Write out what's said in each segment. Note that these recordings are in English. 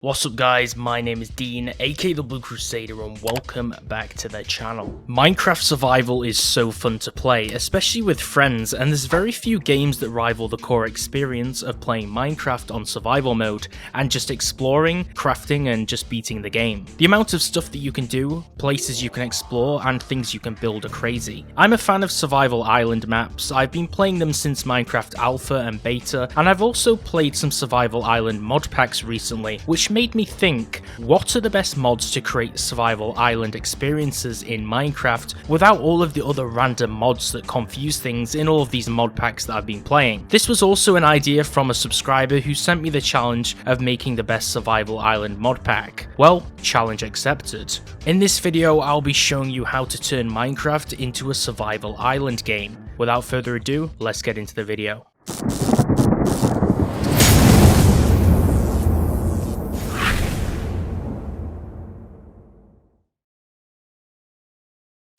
What's up guys, my name is Dean, aka the Blue Crusader, and welcome back to the channel. Minecraft Survival is so fun to play, especially with friends, and there's very few games that rival the core experience of playing Minecraft on survival mode, and just exploring, crafting, and just beating the game. The amount of stuff that you can do, places you can explore, and things you can build are crazy. I'm a fan of survival island maps. I've been playing them since Minecraft Alpha and Beta, and I've also played some survival island mod packs recently, which made me think, what are the best mods to create survival island experiences in Minecraft without all of the other random mods that confuse things in all of these mod packs that I've been playing. This was also an idea from a subscriber who sent me the challenge of making the best survival island mod pack. Well, challenge accepted. In this video, I'll be showing you how to turn Minecraft into a survival island game. Without further ado, let's get into the video.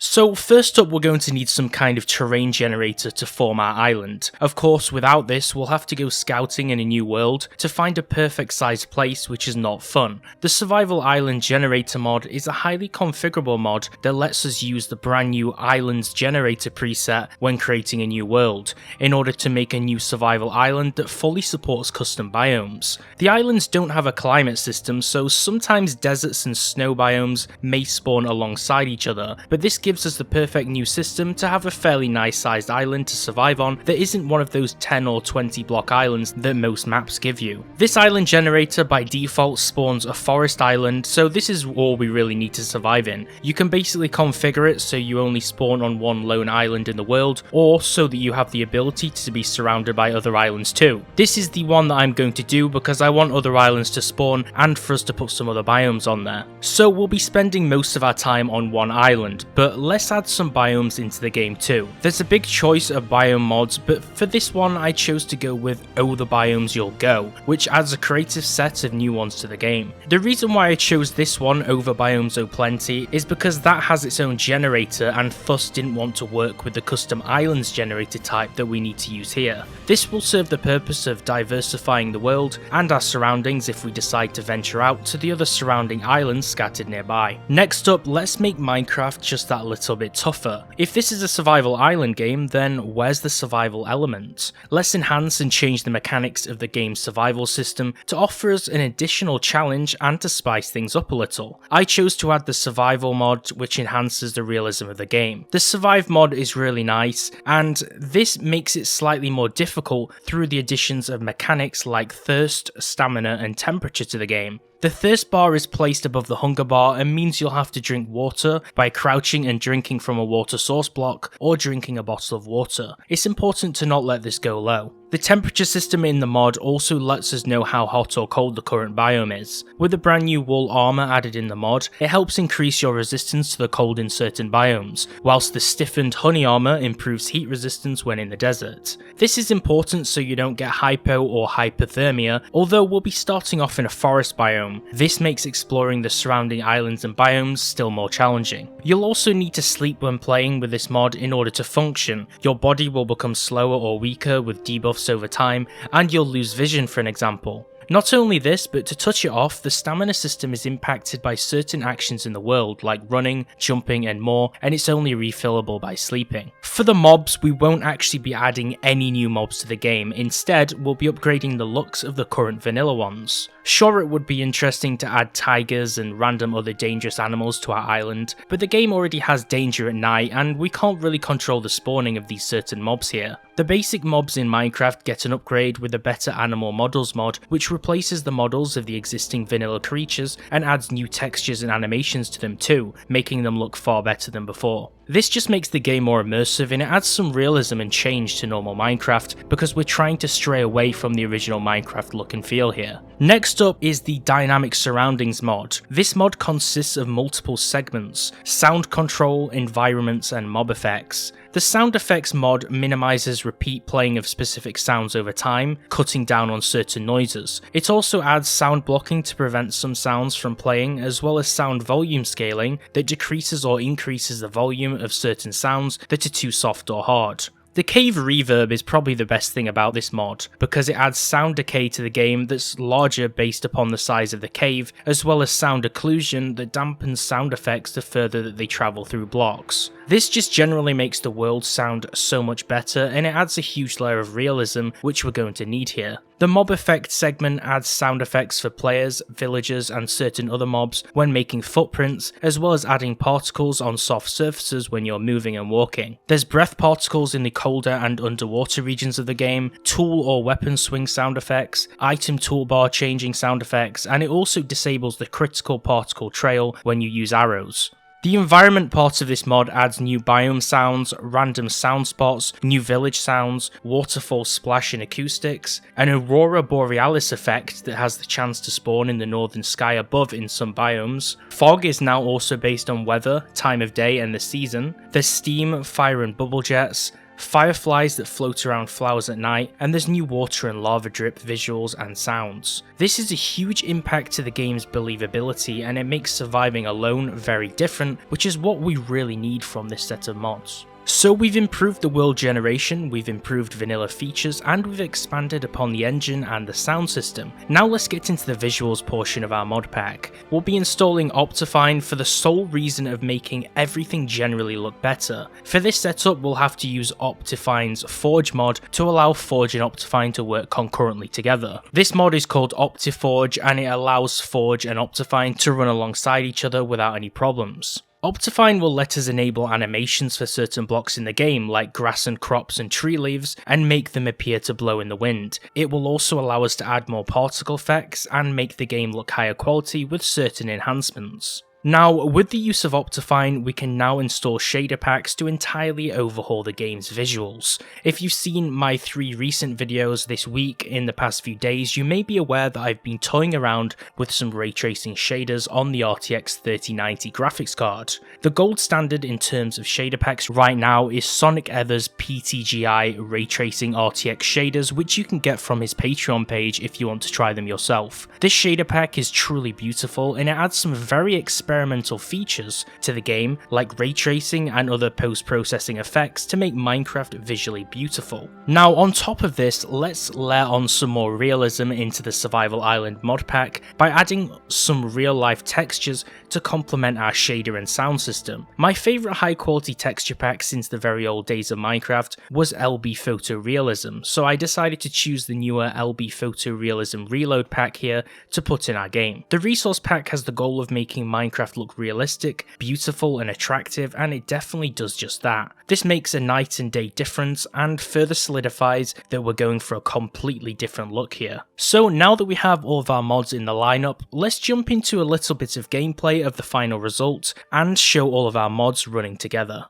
So first up, we're going to need some kind of terrain generator to form our island. Of course, without this, we'll have to go scouting in a new world to find a perfect sized place, which is not fun. The survival island generator mod is a highly configurable mod that lets us use the brand new islands generator preset when creating a new world, in order to make a new survival island that fully supports custom biomes. The islands don't have a climate system, so sometimes deserts and snow biomes may spawn alongside each other, but this gives us the perfect new system to have a fairly nice sized island to survive on that isn't one of those 10 or 20 block islands that most maps give you. This island generator by default spawns a forest island, so this is all we really need to survive in. You can basically configure it so you only spawn on one lone island in the world, or so that you have the ability to be surrounded by other islands too. This is the one that I'm going to do because I want other islands to spawn and for us to put some other biomes on there. So we'll be spending most of our time on one island, but let's add some biomes into the game too. There's a big choice of biome mods, but for this one I chose to go with the Biomes You'll Go, which adds a creative set of new ones to the game. The reason why I chose this one over Biomes O'Plenty is because that has its own generator and thus didn't want to work with the custom islands generator type that we need to use here. This will serve the purpose of diversifying the world and our surroundings if we decide to venture out to the other surrounding islands scattered nearby. Next up, let's make Minecraft just that little bit tougher. If this is a survival island game, then where's the survival element? Let's enhance and change the mechanics of the game's survival system to offer us an additional challenge and to spice things up a little. I chose to add the survival mod, which enhances the realism of the game. The survive mod is really nice, and this makes it slightly more difficult through the additions of mechanics like thirst, stamina, and temperature to the game. The thirst bar is placed above the hunger bar and means you'll have to drink water by crouching and drinking from a water source block or drinking a bottle of water. It's important to not let this go low. The temperature system in the mod also lets us know how hot or cold the current biome is. With the brand new wool armor added in the mod, it helps increase your resistance to the cold in certain biomes, whilst the stiffened honey armor improves heat resistance when in the desert. This is important so you don't get hypo or hypothermia, although we'll be starting off in a forest biome. This makes exploring the surrounding islands and biomes still more challenging. You'll also need to sleep when playing with this mod in order to function. Your body will become slower or weaker with debuffs over time, and you'll lose vision, for an example. Not only this, but to touch it off, the stamina system is impacted by certain actions in the world, like running, jumping, and more, and it's only refillable by sleeping. For the mobs, we won't actually be adding any new mobs to the game. Instead, we'll be upgrading the looks of the current vanilla ones. Sure, it would be interesting to add tigers and random other dangerous animals to our island, but the game already has danger at night, and we can't really control the spawning of these certain mobs here. The basic mobs in Minecraft get an upgrade with the Better Animal Models mod, which replaces the models of the existing vanilla creatures and adds new textures and animations to them too, making them look far better than before. This just makes the game more immersive, and it adds some realism and change to normal Minecraft because we're trying to stray away from the original Minecraft look and feel here. Next up is the Dynamic Surroundings mod. This mod consists of multiple segments: sound control, environments, and mob effects. The sound effects mod minimizes repeat playing of specific sounds over time, cutting down on certain noises. It also adds sound blocking to prevent some sounds from playing, as well as sound volume scaling that decreases or increases the volume of certain sounds that are too soft or hard. The The cave reverb is probably the best thing about this mod, because it adds sound decay to the game that's larger based upon the size of the cave, as well as sound occlusion that dampens sound effects the further that they travel through blocks. This just generally makes the world sound so much better, and it adds a huge layer of realism which we're going to need here. The mob effect segment adds sound effects for players, villagers and certain other mobs when making footprints, as well as adding particles on soft surfaces when you're moving and walking. There's breath particles in the colder and underwater regions of the game, tool or weapon swing sound effects, item toolbar changing sound effects, and it also disables the critical particle trail when you use arrows. The environment part of this mod adds new biome sounds, random sound spots, new village sounds, waterfall splash and acoustics, an aurora borealis effect that has the chance to spawn in the northern sky above in some biomes. Fog is now also based on weather, time of day and the season. There's steam, fire and bubble jets, fireflies that float around flowers at night, and there's new water and lava drip visuals and sounds. This is a huge impact to the game's believability, and it makes surviving alone very different, which is what we really need from this set of mods. So we've improved the world generation, we've improved vanilla features, and we've expanded upon the engine and the sound system. Now let's get into the visuals portion of our mod pack. We'll be installing Optifine for the sole reason of making everything generally look better. For this setup we'll have to use Optifine's Forge mod to allow Forge and Optifine to work concurrently together. This mod is called Optiforge, and it allows Forge and Optifine to run alongside each other without any problems. Optifine will let us enable animations for certain blocks in the game, like grass and crops and tree leaves, and make them appear to blow in the wind. It will also allow us to add more particle effects and make the game look higher quality with certain enhancements. Now, with the use of Optifine, we can now install shader packs to entirely overhaul the game's visuals. If you've seen my 3 recent videos this week in the past few days, you may be aware that I've been toying around with some ray tracing shaders on the RTX 3090 graphics card. The gold standard in terms of shader packs right now is Sonic Ether's PGTI ray tracing RTX shaders, which you can get from his Patreon page if you want to try them yourself. This shader pack is truly beautiful, and it adds some very experimental features to the game, like ray tracing and other post-processing effects to make Minecraft visually beautiful. Now on top of this, let's layer on some more realism into the Survival Island mod pack by adding some real life textures to complement our shader and sound system. My favourite high quality texture pack since the very old days of Minecraft was LB Photorealism, so I decided to choose the newer LB Photorealism Reload pack here to put in our game. The resource pack has the goal of making Minecraft look realistic, beautiful and attractive, and it definitely does just that. This makes a night and day difference and further solidifies that we're going for a completely different look here. So now that we have all of our mods in the lineup, let's jump into a little bit of gameplay of the final result and show all of our mods running together.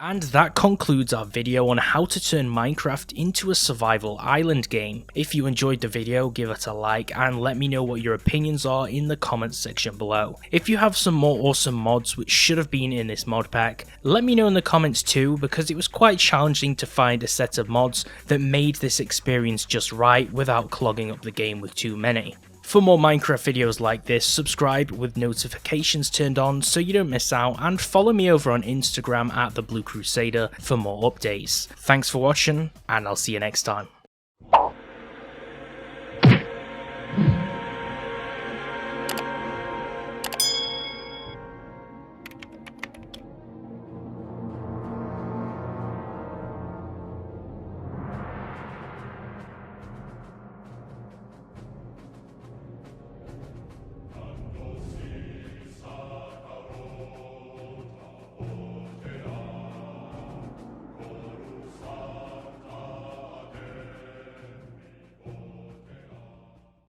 And that concludes our video on how to turn Minecraft into a survival island game. If you enjoyed the video, give it a like and let me know what your opinions are in the comments section below. If you have some more awesome mods which should have been in this mod pack, let me know in the comments too, because it was quite challenging to find a set of mods that made this experience just right without clogging up the game with too many. For more Minecraft videos like this, subscribe with notifications turned on so you don't miss out, and follow me over on Instagram at thebluecrusader for more updates. Thanks for watching, and I'll see you next time.